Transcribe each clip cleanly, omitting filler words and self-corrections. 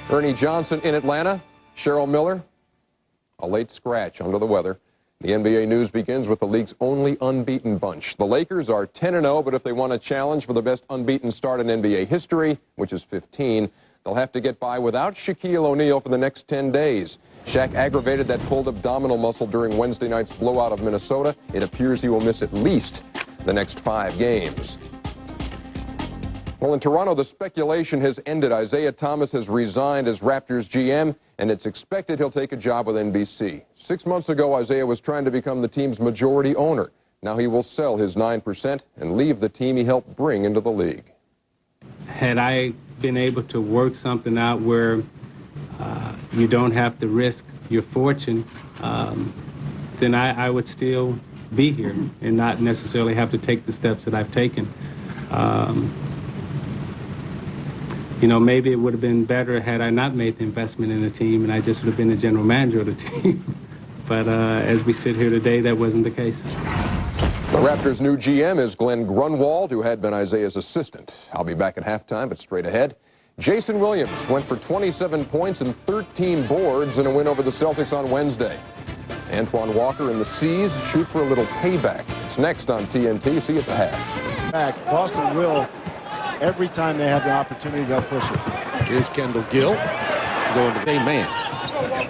Ernie Johnson in Atlanta. Cheryl Miller, a late scratch, under the weather. The NBA news begins with the league's only unbeaten bunch. The Lakers are 10-0, but if they want a challenge for the best unbeaten start in NBA history, which is 15, they'll have to get by without Shaquille O'Neal for the next 10 days. Shaq aggravated that pulled abdominal muscle during Wednesday night's blowout of Minnesota. It appears he will miss at least the next 5 games. Well, in Toronto, the speculation has ended. Isiah Thomas has resigned as Raptors GM, and it's expected he'll take a job with NBC. 6 months ago, Isiah was trying to become the team's majority owner. Now he will sell his 9% and leave the team he helped bring into the league. Had I been able to work something out where you don't have to risk your fortune, then I would still be here and not necessarily have to take the steps that I've taken. You know, maybe it would have been better had I not made the investment in the team and I just would have been the general manager of the team. But as we sit here today, that wasn't the case. The Raptors' new GM is Glen Grunwald, who had been Isiah's assistant. I'll be back at halftime, but straight ahead. Jason Williams went for 27 points and 13 boards in a win over the Celtics on Wednesday. Antoine Walker and the C's shoot for a little payback. It's next on TNT. See you at the half. Back. Boston will. Every time they have the opportunity, they'll push it. Here's Kendall Gill going to the man.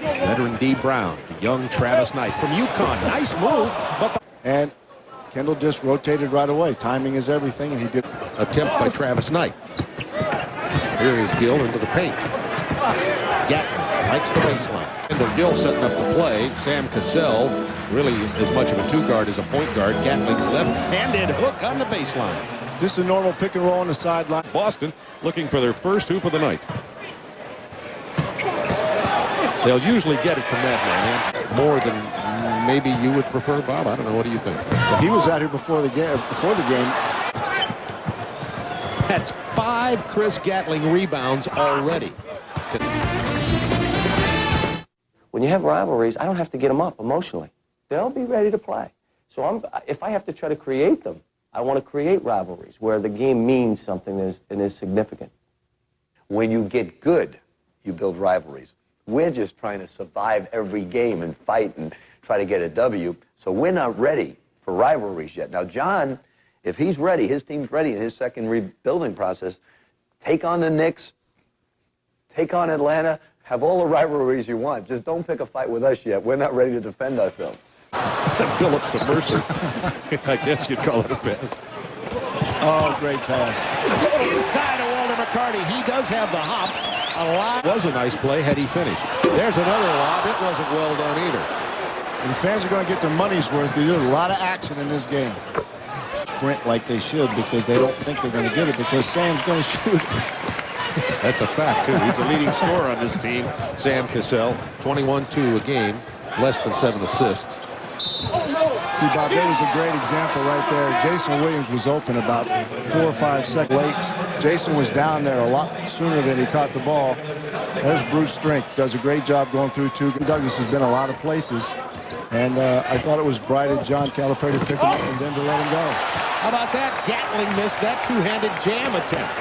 Veteran D. Brown, young Travis Knight from UConn. Nice move, but and Kendall just rotated right away. Timing is everything, and he did. Attempt by Travis Knight. Here is Gill into the paint. Gatlin likes the baseline. Kendall Gill setting up the play. Sam Cassell, really as much of a two-guard as a point guard. Gatling's left-handed hook on the baseline. This is a normal pick and roll on the sideline. Boston looking for their first hoop of the night. They'll usually get it from that man. More than maybe you would prefer, Bob. I don't know. What do you think? He was out here before the game. That's 5 Chris Gatling rebounds already. When you have rivalries, I don't have to get them up emotionally. They'll be ready to play. So if I have to try to create them, I want to create rivalries where the game means something and is significant. When you get good, you build rivalries. We're just trying to survive every game and fight and try to get a W, so we're not ready for rivalries yet. Now, John, if he's ready, his team's ready in his second rebuilding process, take on the Knicks, take on Atlanta, have all the rivalries you want. Just don't pick a fight with us yet. We're not ready to defend ourselves. Phillips to Mercer. I guess you'd call it a pass. Oh, great pass. Inside of Walter McCarty. He does have the hops. A lot. Was a nice play had he finished. There's another lob. It wasn't well done either. And the fans are going to get their money's worth. There's a lot of action in this game. Sprint like they should because they don't think they're going to get it because Sam's going to shoot. That's a fact, too. He's the leading scorer on this team. Sam Cassell, 21-2 a game, less than 7 assists. See, Bob, that was a great example right there. Jason Williams was open about 4 or 5 seconds late. Jason was down there a lot sooner than he caught the ball. There's Bruce Strength. Does a great job going through 2. Douglas has been a lot of places. And I thought it was bright of John Calipari to pick him up and then to let him go. How about that? Gatling missed that two-handed jam attempt.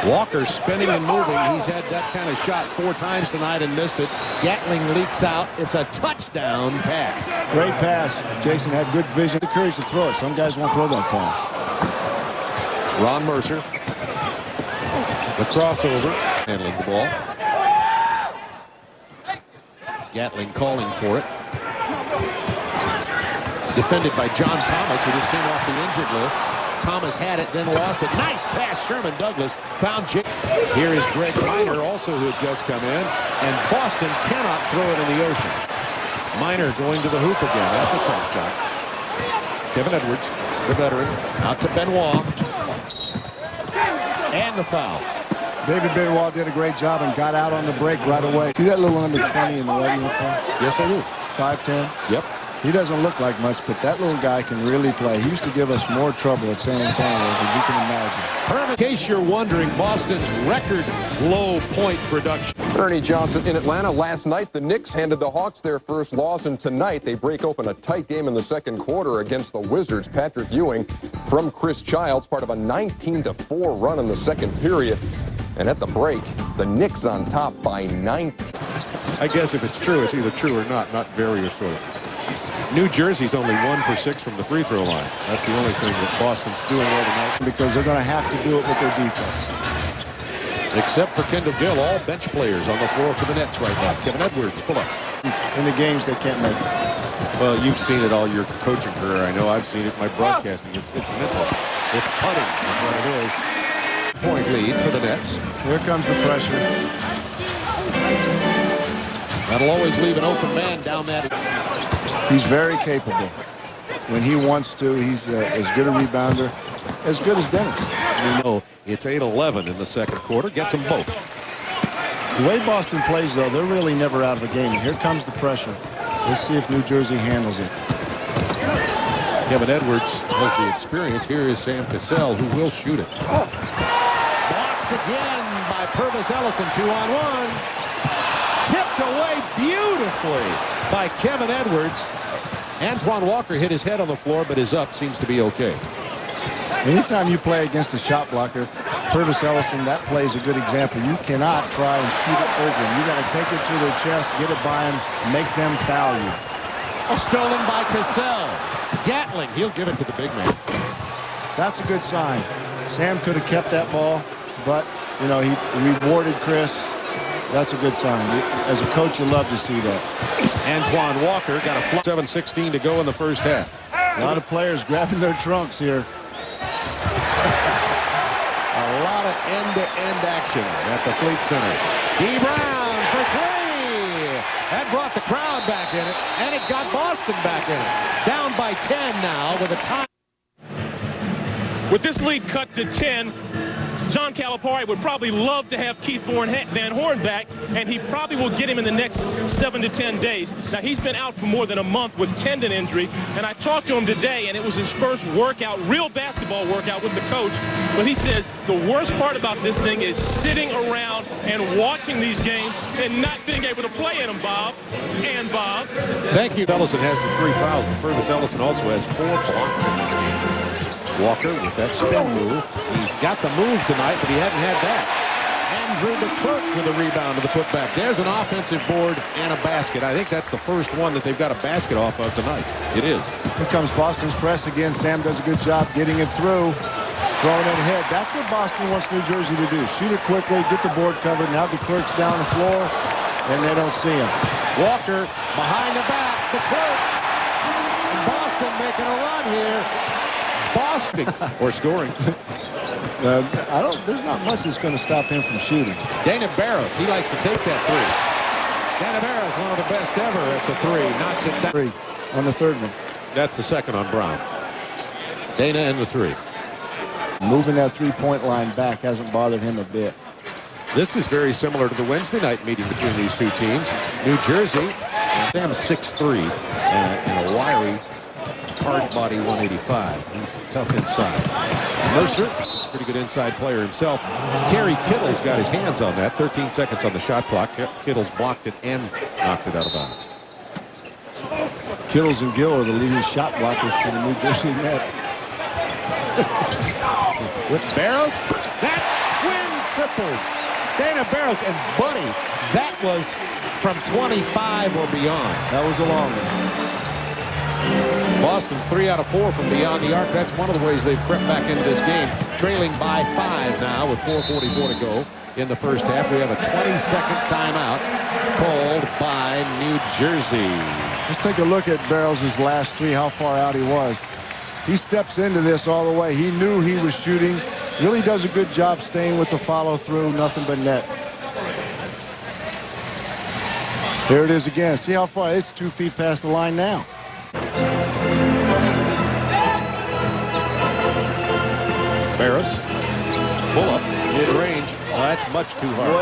Walker spinning and moving. He's had that kind of shot 4 times tonight and missed it. Gatling leaks out. It's a touchdown pass. Great pass. Jason had good vision. The courage to throw it. Some guys won't throw that pass. Ron Mercer. The crossover. Handling the ball. Gatling calling for it. Defended by John Thomas, who just came off the injured list. Thomas had it, then lost it. Nice pass. Sherman Douglas found Jake. Here is Greg Minor, also who had just come in. And Boston cannot throw it in the ocean. Minor going to the hoop again. That's a tough shot. Kevin Edwards, the veteran, out to Benoit. And the foul. David Benoit did a great job and got out on the break right away. See that little number 20 in the red uniform? Yes, I do. 5'10". Yep. He doesn't look like much, but that little guy can really play. He used to give us more trouble at San Antonio than you can imagine. In case you're wondering, Boston's record low point production. Ernie Johnson in Atlanta. Last night, the Knicks handed the Hawks their first loss, and tonight they break open a tight game in the second quarter against the Wizards. Patrick Ewing from Chris Childs, part of a 19-4 run in the second period. And at the break, the Knicks on top by 19. I guess if it's true, it's either true or not very or sort of. New Jersey's only 1 for 6 from the free throw line. That's the only thing that Boston's doing well tonight. Because they're going to have to do it with their defense. Except for Kendall Gill, all bench players on the floor for the Nets right now. Kevin Edwards, pull up. In the games, they can't make it. Well, you've seen it all your coaching career. I know I've seen it in my broadcasting. It's mental. It's putting is what it is. Point lead for the Nets. Here comes the pressure. That'll always leave an open man down that. He's very capable. When he wants to, he's as good a rebounder, as good as Dennis. You know, it's 8-11 in the second quarter. Gets them both. The way Boston plays, though, they're really never out of a game. And here comes the pressure. Let's see if New Jersey handles it. Kevin Edwards has the experience. Here is Sam Cassell, who will shoot it. Blocked again by Purvis Ellison. 2-on-1. Tipped away beautifully by Kevin Edwards. Antoine Walker hit his head on the floor, but his up seems to be okay. Anytime you play against a shot blocker, Purvis Ellison, that play is a good example. You cannot try and shoot it over them. You got to take it to their chest, get it by them, make them foul you. Stolen by Cassell. Gatling, he'll give it to the big man. That's a good sign. Sam could have kept that ball, but, you know, he rewarded Chris. That's a good sign. As a coach, you love to see that. Antoine Walker got a 7:16 to go in the first half. A lot of players grabbing their trunks here. A lot of end-to-end action at the Fleet Center. D. Brown for 3. That brought the crowd back in it, and it got Boston back in it. Down by 10 now with a time. With this lead cut to 10, John Calipari would probably love to have Keith Van Horn back, and he probably will get him in the next 7 to 10 days. Now, he's been out for more than a month with tendon injury, and I talked to him today, and it was his first workout, real basketball workout with the coach. But he says the worst part about this thing is sitting around and watching these games and not being able to play in them, Bob and Bob. Thank you. Ellison has the 3 fouls. Purvis Ellison also has 4 blocks in this game. Walker with that spin move. He's got the move tonight, but he hadn't had that. Andrew DeClerc with a rebound to the putback. There's an offensive board and a basket. I think that's the first one that they've got a basket off of tonight. It is. Here comes Boston's press again. Sam does a good job getting it through, throwing it ahead. That's what Boston wants New Jersey to do. Shoot it quickly, get the board covered. Now DeClerc's down the floor, and they don't see him. Walker behind the back. DeClerc. Boston making a run here. Boston or scoring. There's not much that's going to stop him from shooting. Dana Barros, he likes to take that 3. Dana Barros, one of the best ever at the 3, knocks it down. 3 on the third one. That's the second on Brown. Dana and the 3. Moving that three-point line back hasn't bothered him a bit. This is very similar to the Wednesday night meeting between these two teams. New Jersey, them 6'3", and a wiry hard body 185. He's tough inside. Mercer, pretty good inside player himself. Kerry Kittle's got his hands on that. 13 seconds on the shot clock. Kittle's blocked it and knocked it out of bounds. Kittles and Gill are the leading shot blockers for the New Jersey Nets. With Barros, that's twin triples. Dana Barros and Buddy, that was from 25 or beyond. That was a long one. Boston's 3 out of 4 from beyond the arc. That's one of the ways they've crept back into this game. Trailing by 5 now with 4:44 to go in the first half. We have a 20-second timeout called by New Jersey. Let's take a look at Barros' last 3, how far out he was. He steps into this all the way. He knew he was shooting. Really does a good job staying with the follow-through. Nothing but net. Here it is again. See how far? It's 2 feet past the line now. Barros, pull up, mid-range. Oh, that's much too hard.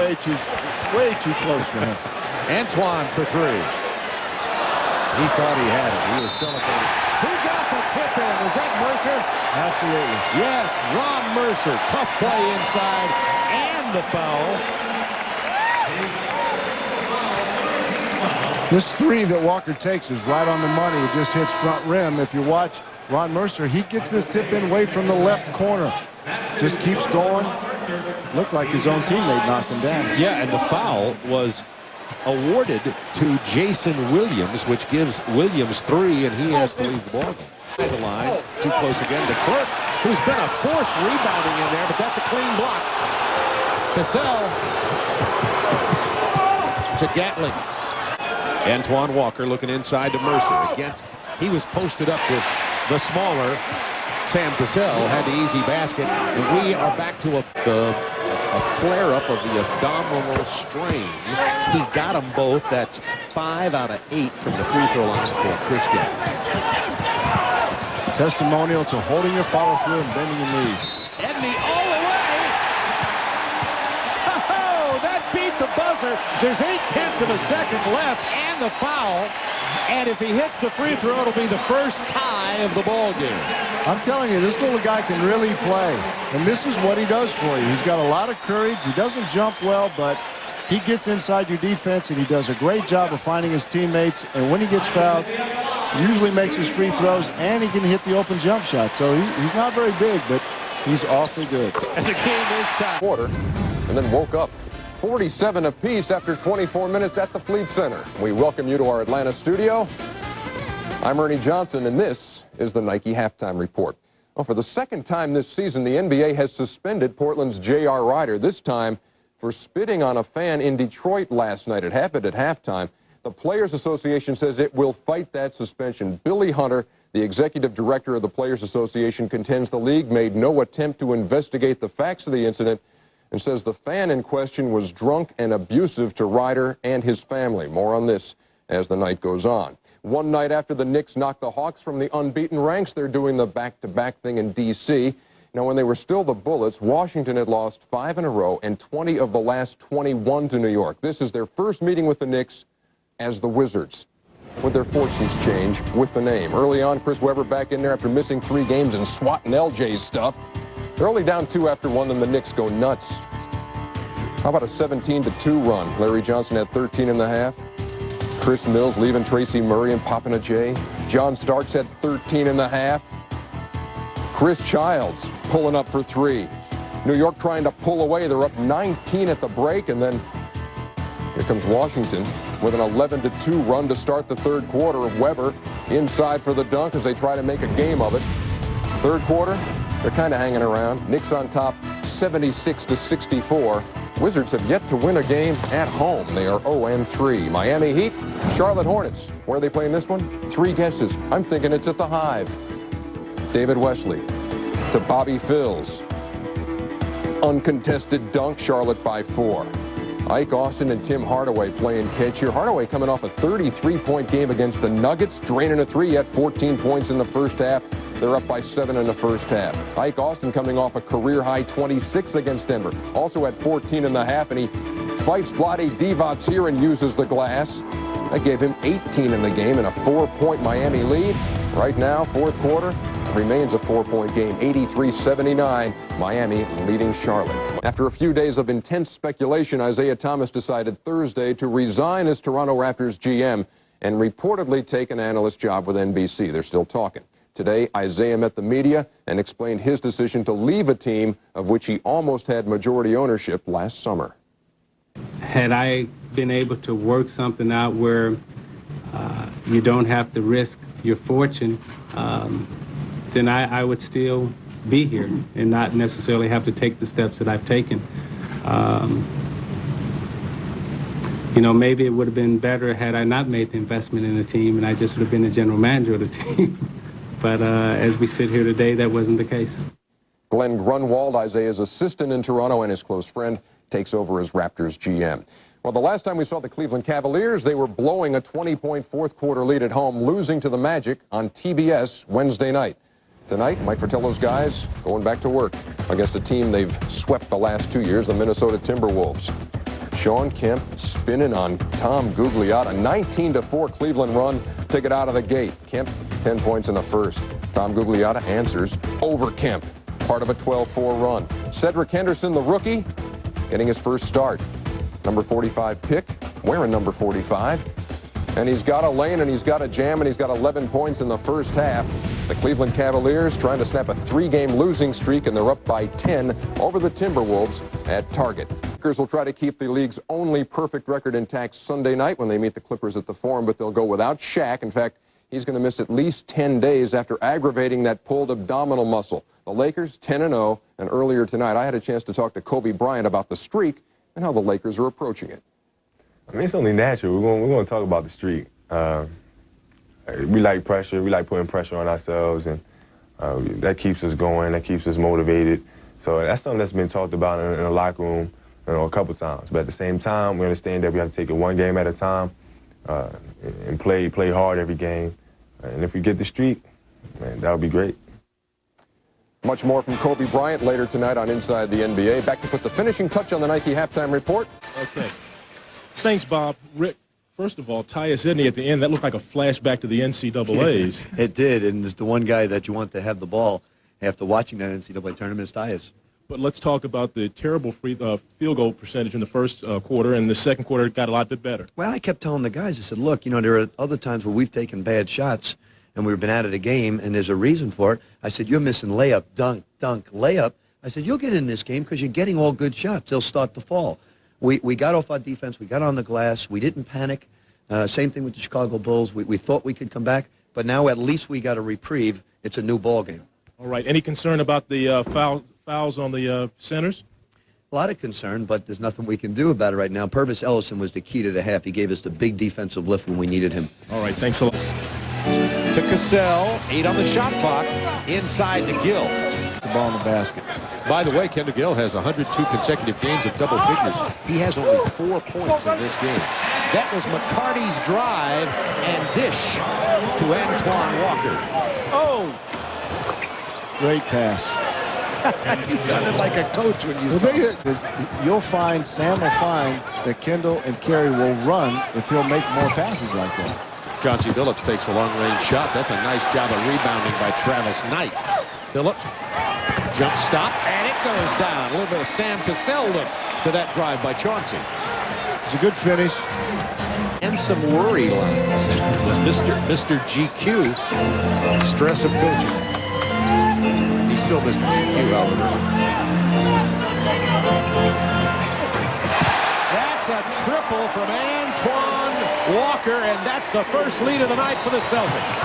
Way too close for him. Antoine for 3. He thought he had it. He was celebrating. Who got the tip in? Was that Mercer? Absolutely. Yes, Ron Mercer. Tough play inside and the foul. This 3 that Walker takes is right on the money. It just hits front rim. If you watch Ron Mercer, he gets this tip in way from the left corner. Just keeps going. Looked like his own teammate knocked him down. Yeah, and the foul was awarded to Jason Williams, which gives Williams 3, and he has to leave the ball game. The line, too close again to Clerk, who's been a force rebounding in there, but that's a clean block. Cassell to Gatling. Antoine Walker looking inside to Mercer. He was posted up with the smaller Sam Cassell, had the easy basket, and we are back to a flare-up of the abdominal strain. He got them both. That's 5 out of 8 from the free throw line for Chris Gaines. Testimonial to holding your follow-through and bending your knees. Edney all the way. Oh, that beat the buzzer. There's 0.8 of a second left and the foul. And if he hits the free throw, it'll be the first tie of the ball game. I'm telling you, this little guy can really play. And this is what he does for you. He's got a lot of courage. He doesn't jump well, but he gets inside your defense, and he does a great job of finding his teammates. And when he gets fouled, he usually makes his free throws, and he can hit the open jump shot. So he's not very big, but he's awfully good. And the game is tied. Quarter, and then woke up 47 apiece after 24 minutes at the Fleet Center. We welcome you to our Atlanta studio. I'm Ernie Johnson, and this is the Nike Halftime Report. Well, for the second time this season, the NBA has suspended Portland's J.R. Rider, this time for spitting on a fan in Detroit last night. It happened at halftime. The Players Association says it will fight that suspension. Billy Hunter, the executive director of the Players Association, contends the league made no attempt to investigate the facts of the incident and says the fan in question was drunk and abusive to Rider and his family. More on this as the night goes on. One night after the Knicks knocked the Hawks from the unbeaten ranks, they're doing the back-to-back thing in D.C. Now, when they were still the Bullets, Washington had lost 5 in a row and 20 of the last 21 to New York. This is their first meeting with the Knicks as the Wizards. Would their fortunes change with the name? Early on, Chris Webber back in there after missing 3 games and swatting LJ's stuff. They're only down 2 after 1, then the Knicks go nuts. How about a 17-2 run? Larry Johnson had 13 and a half. Chris Mills leaving Tracy Murray and popping a J. John Starks had 13 and a half. Chris Childs pulling up for 3. New York trying to pull away. They're up 19 at the break, and then here comes Washington with an 11-2 run to start the third quarter. Webber inside for the dunk as they try to make a game of it. Third quarter, they're kind of hanging around. Knicks on top 76-64. Wizards have yet to win a game at home. They are 0-3. Miami Heat, Charlotte Hornets. Where are they playing this one? 3 guesses. I'm thinking it's at the Hive. David Wesley to Bobby Phills. Uncontested dunk, Charlotte by 4. Ike Austin and Tim Hardaway playing catch here. Hardaway coming off a 33-point game against the Nuggets, draining a 3 at 14 points in the first half. They're up by 7 in the first half. Ike Austin coming off a career-high 26 against Denver. Also at 14 and a half, and he fights Vlade Divac here and uses the glass. That gave him 18 in the game and a 4-point Miami lead. Right now, fourth quarter, remains a 4-point game, 83-79, Miami leading Charlotte. After a few days of intense speculation, Isiah Thomas decided Thursday to resign as Toronto Raptors GM and reportedly take an analyst job with NBC. They're still talking. Today, Isiah met the media and explained his decision to leave a team of which he almost had majority ownership last summer. Had I been able to work something out where you don't have to risk your fortune, then I would still be here and not necessarily have to take the steps that I've taken. You know, maybe it would have been better had I not made the investment in the team and I just would have been the general manager of the team. But as we sit here today, that wasn't the case. Glen Grunwald, Isiah's assistant in Toronto and his close friend, takes over as Raptors GM. Well, the last time we saw the Cleveland Cavaliers, they were blowing a 20-point fourth quarter lead at home, losing to the Magic on TBS Wednesday night. Tonight, Mike Fratello's guys going back to work against a team they've swept the last 2 years, the Minnesota Timberwolves. Sean Kemp spinning on Tom Gugliotta. 19-4 Cleveland run to get out of the gate. Kemp, 10 points in the first. Tom Gugliotta answers over Kemp, part of a 12-4 run. Cedric Henderson, the rookie, getting his first start. Number 45 pick, wearing number 45. And he's got a lane and he's got a jam and he's got 11 points in the first half. The Cleveland Cavaliers trying to snap a 3-game losing streak, and they're up by 10 over the Timberwolves at Target. Lakers will try to keep the league's only perfect record intact Sunday night when they meet the Clippers at the Forum, but they'll go without Shaq. In fact, he's going to miss at least 10 days after aggravating that pulled abdominal muscle. The Lakers 10-0, and earlier tonight I had a chance to talk to Kobe Bryant about the streak and how the Lakers are approaching it. I mean, it's only natural. We're going to talk about the streak. We like pressure. We like putting pressure on ourselves, and that keeps us going. That keeps us motivated. So that's something that's been talked about in the locker room, a couple times. But at the same time, we understand that we have to take it one game at a time and play hard every game. And if we get the streak, man, that would be great. Much more from Kobe Bryant later tonight on Inside the NBA. Back to put the finishing touch on the Nike halftime report. Okay. Thanks, Bob. Rick, first of all, Tyus Edney at the end, that looked like a flashback to the NCAAs. It did, and it's the one guy that you want to have the ball after watching that NCAA tournament is Tyus. But let's talk about the terrible field goal percentage in the first quarter, and the second quarter got a lot bit better. Well, I kept telling the guys, I said, look, there are other times where we've taken bad shots, and we've been out of the game, and there's a reason for it. I said, you're missing layup, dunk, layup. I said, you'll get in this game because you're getting all good shots. They'll start to fall. We got off our defense. We got on the glass. We didn't panic. Same thing with the Chicago Bulls. We thought we could come back, but now at least we got a reprieve. It's a new ball game. All right. Any concern about the fouls on the centers? A lot of concern, but there's nothing we can do about it right now. Purvis Ellison was the key to the half. He gave us the big defensive lift when we needed him. All right. Thanks a lot. To Cassell, 8 on the shot clock, inside to Gill. The ball in the basket. By the way, Kendall Gill has 102 consecutive games of double figures. He has only 4 points in this game. That was McCarty's drive and dish to Antoine Walker. Oh! Great pass. You sounded like a coach when you said it. You'll find, Sam will find that Kendall and Carey will run if he'll make more passes like that. Chauncey Billups takes a long-range shot. That's a nice job of rebounding by Travis Knight. Billups, jump stop, and it goes down. A little bit of Sam Cassell look to that drive by Chauncey. It's a good finish. And some worry lines. Mr. GQ, stress of coaching. He's still Mr. GQ, however. That's a triple from Antoine Walker, and that's the first lead of the night for the Celtics.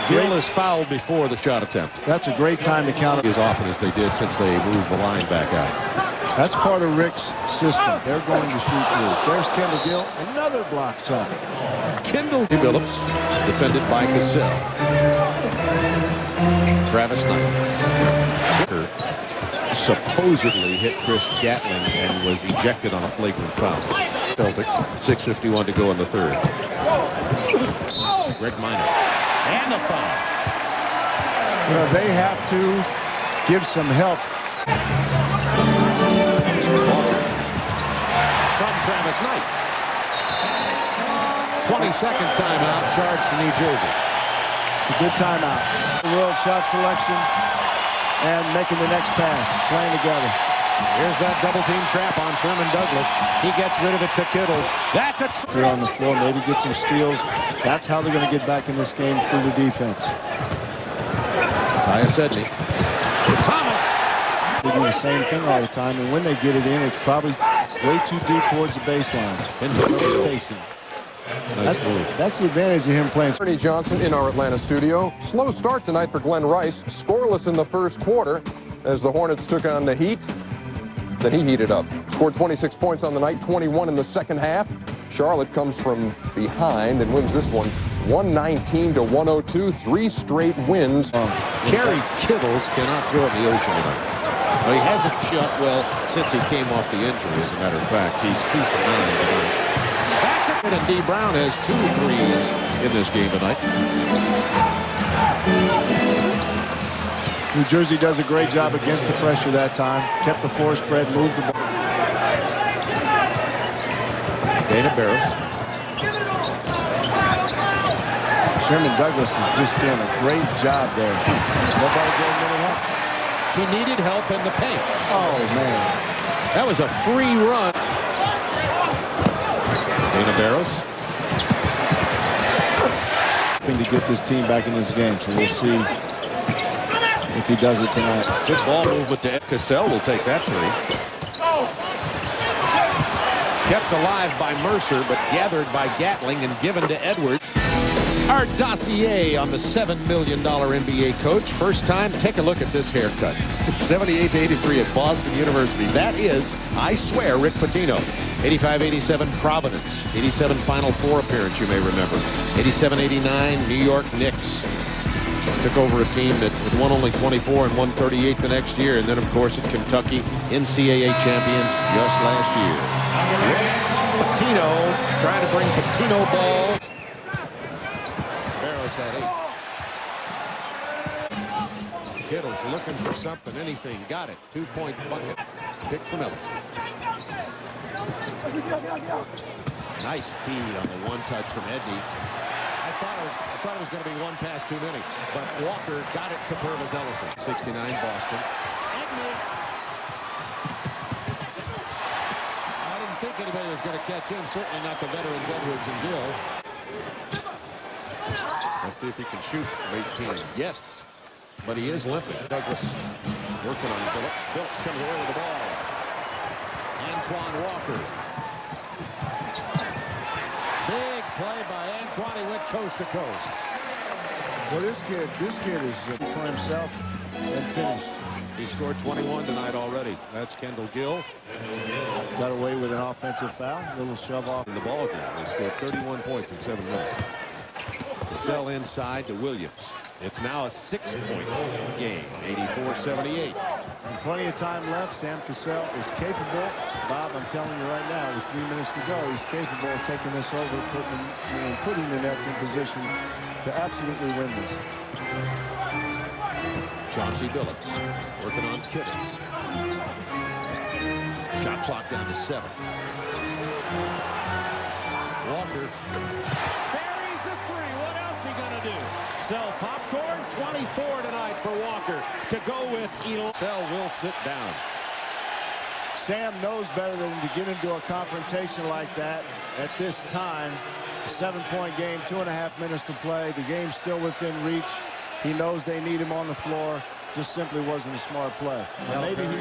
Gill is fouled before the shot attempt. That's a great time to count As often as they did since they moved the line back out. That's part of Rick's system. They're going to shoot through. There's Kendall Gill, another block shot. Kendall Billups, defended by Cassell. Travis Knight. Supposedly hit Chris Gatlin and was ejected on a flagrant foul. Celtics, 6:51 to go in the third. Greg Minor. And the foul. They have to give some help. From Travis Knight. 22nd timeout charged to New Jersey. A good timeout. World shot selection and making the next pass, playing together. Here's that double-team trap on Sherman Douglas. He gets rid of it to Kittles. That's a... They're on the floor, maybe get some steals. That's how they're going to get back in this game, through the defense. Tyus Edney. Thomas. They do the same thing all the time, and when they get it in, it's probably way too deep towards the baseline. Into the spacing. That's the advantage of him playing. Ernie Johnson in our Atlanta studio. Slow start tonight for Glen Rice. Scoreless in the first quarter as the Hornets took on the Heat. Then he heated up. Scored 26 points on the night, 21 in the second half. Charlotte comes from behind and wins this one 119 to 102. 3 straight wins. Kerry Kittles cannot throw in the ocean tonight. Well, he hasn't shot well since he came off the injury, as a matter of fact. He's 2 for 9 tonight. And D. Brown has 2 threes in this game tonight. New Jersey does a great job against the pressure that time. Kept the floor spread, moved the ball. Dana Barris. Sherman Douglas is just doing a great job there. Nobody gave him any help. He needed help in the paint. Oh, man. That was a free run. Dana Barris. hoping to get this team back in this game. So we'll see if he does it tonight. Good ball movement to Cassell. Will take that three. Kept alive by Mercer, but gathered by Gatling and given to Edwards. Our dossier on the $7 million NBA coach. First time, take a look at this haircut. 78-83 at Boston University. That is, I swear, Rick Pitino. 85-87 Providence. 87 Final Four appearance, you may remember. 87-89 New York Knicks. Took over a team that had won only 24 and won 38 the next year. And then, of course, at Kentucky, NCAA champions just last year. Pitino trying to bring Pitino balls. Barrows had 8. Kittle's looking for something, anything. Got it. 2-point bucket. Pick from Ellison. Nice feed on the one touch from Edney. I thought it was going to be one pass too many, but Walker got it to Purvis Ellison. 69 Boston. Edney. I didn't think anybody was going to catch him. Certainly not the veterans Edwards and Gill. Let's see if he can shoot from 18. Yes, but he is limping. Douglas working on Phillips. Phillips comes away with the ball. Antoine Walker. Big play by Antoine. He went coast to coast. Well, this kid is for himself and finished. He scored 21 tonight already. That's Kendall Gill. Got away with an offensive foul. Little shove off In the ball game. They scored 31 points in 7 minutes. Sell inside to Williams. It's now a 6-point game. 84-78. And plenty of time left. Sam Cassell is capable. Bob, I'm telling you right now, with 3 minutes to go, he's capable of taking this over, putting the Nets in position to absolutely win this. Chauncey Billups working on Kittles. Shot clock down to 7. Walker buries a 3. What else he gonna do? Sell popcorn. 24 tonight for Walker to go with. Sell will sit down. Sam knows better than to get into a confrontation like that at this time. A 7-point game, 2.5 minutes to play. The game's still within reach. He knows they need him on the floor. Just simply wasn't a smart play. Maybe he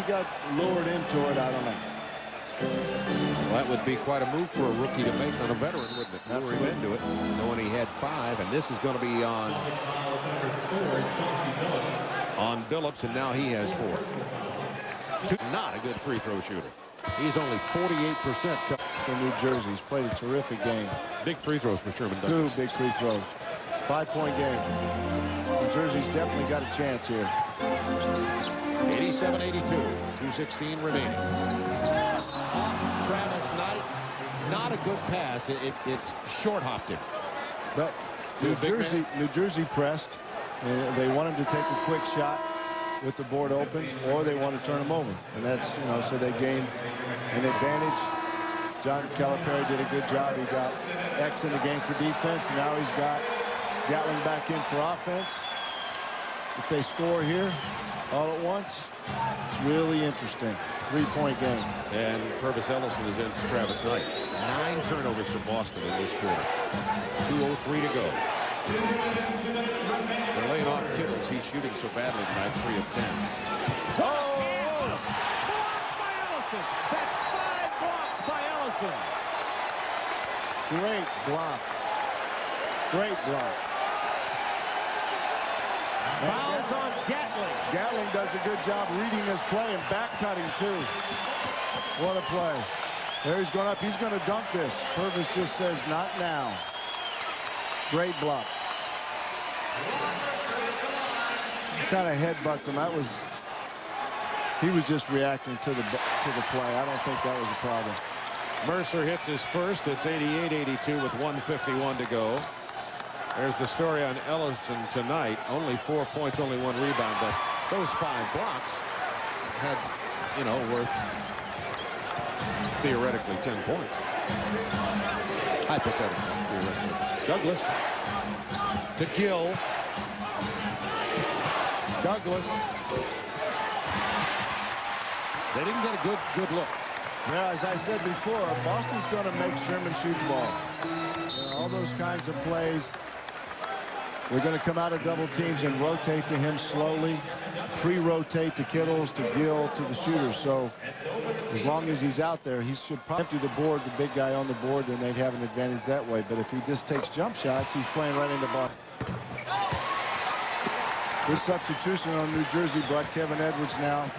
got lured into it. I don't know. Well, that would be quite a move for a rookie to make on a veteran, wouldn't it? Lure him into it, knowing he had 5, and this is going to be on Billups, and now he has 4. Not a good free throw shooter. He's only 48% for New Jersey. He's played a terrific game. Big free throws for Sherman. 2 big free throws. 5-point game. New Jersey's definitely got a chance here. 87-82. 2:16 remaining. Travis Knight, not a good pass. It short hopped him. But New Jersey pressed. They wanted to take a quick shot with the board open, or they want to turn them over, and that's, so they gained an advantage. John Calipari did a good job. He got X in the game for defense, and now he's got Gatling back in for offense. If they score here all at once, it's really interesting. 3-point game. And Purvis Ellison is in for Travis Knight. 9 turnovers for Boston in this quarter. 2:03 to go. They're laying off Kittles. He's shooting so badly tonight. 3 of 10. Oh! Blocked by Ellison. That's 5 blocks by Ellison. Great block. Great block. Fouls on Gatling. Gatling does a good job reading his play and back cutting too. What a play. There he's going up. He's going to dunk this. Purvis just says not now. Great block. Kind of headbutts him. He was just reacting to the play. I don't think that was a problem. Mercer hits his first. It's 88-82 with 1:51 to go. There's the story on Ellison tonight. Only 4 points, only 1 rebound, but those 5 blocks had, worth theoretically 10 points. Hypothetically, theoretically. Douglas to Gill. Douglas. They didn't get a good look. Yeah, as I said before, Boston's going to make Sherman shoot the ball. All those kinds of plays. They're going to come out of double teams and rotate to him slowly, pre-rotate to Kittles, to Gill, to the shooters. So as long as he's out there, he should probably empty the board, the big guy on the board, then they'd have an advantage that way. But if he just takes jump shots, he's playing right into Boston. This substitution on New Jersey brought Kevin Edwards now.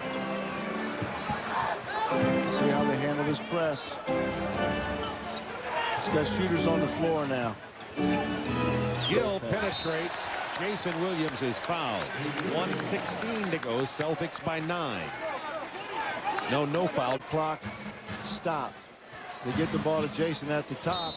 See how they handle this press. He's got shooters on the floor now. Gill penetrates. Jason Williams is fouled. 1:16 to go. Celtics by 9. No foul. Clock stopped. They get the ball to Jason at the top.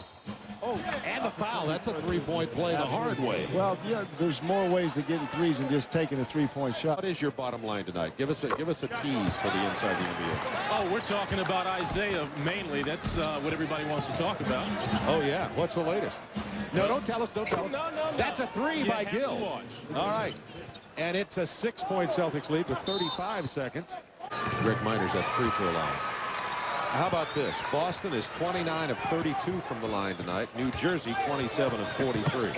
Oh, and the foul. That's a three-point play the hard way. Well, yeah, there's more ways to getting threes than just taking a three-point shot. What is your bottom line tonight? Give us a tease for the Inside the NBA. Oh, we're talking about Isiah mainly. That's what everybody wants to talk about. Oh, yeah. What's the latest? No, don't tell us. Don't tell us. No. That's a three by Gill. All right. And it's a 6-point Celtics lead with 35 seconds. Greg Miner's at free throw line. How about this? Boston is 29 of 32 from the line tonight. New Jersey 27 of 43.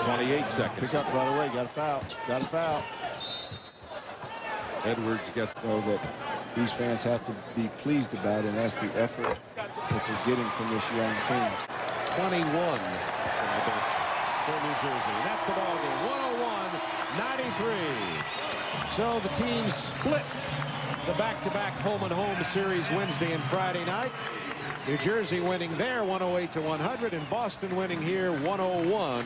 28 seconds. Pick up right away. Got a foul. Got a foul. Edwards gets. So that these fans have to be pleased about, and that's the effort that they're getting from this young team. 21 from the bench for New Jersey. That's the ball game. 101-93. So the teams split the back-to-back home-and-home series Wednesday and Friday night. New Jersey winning there 108-100, and Boston winning here 101-.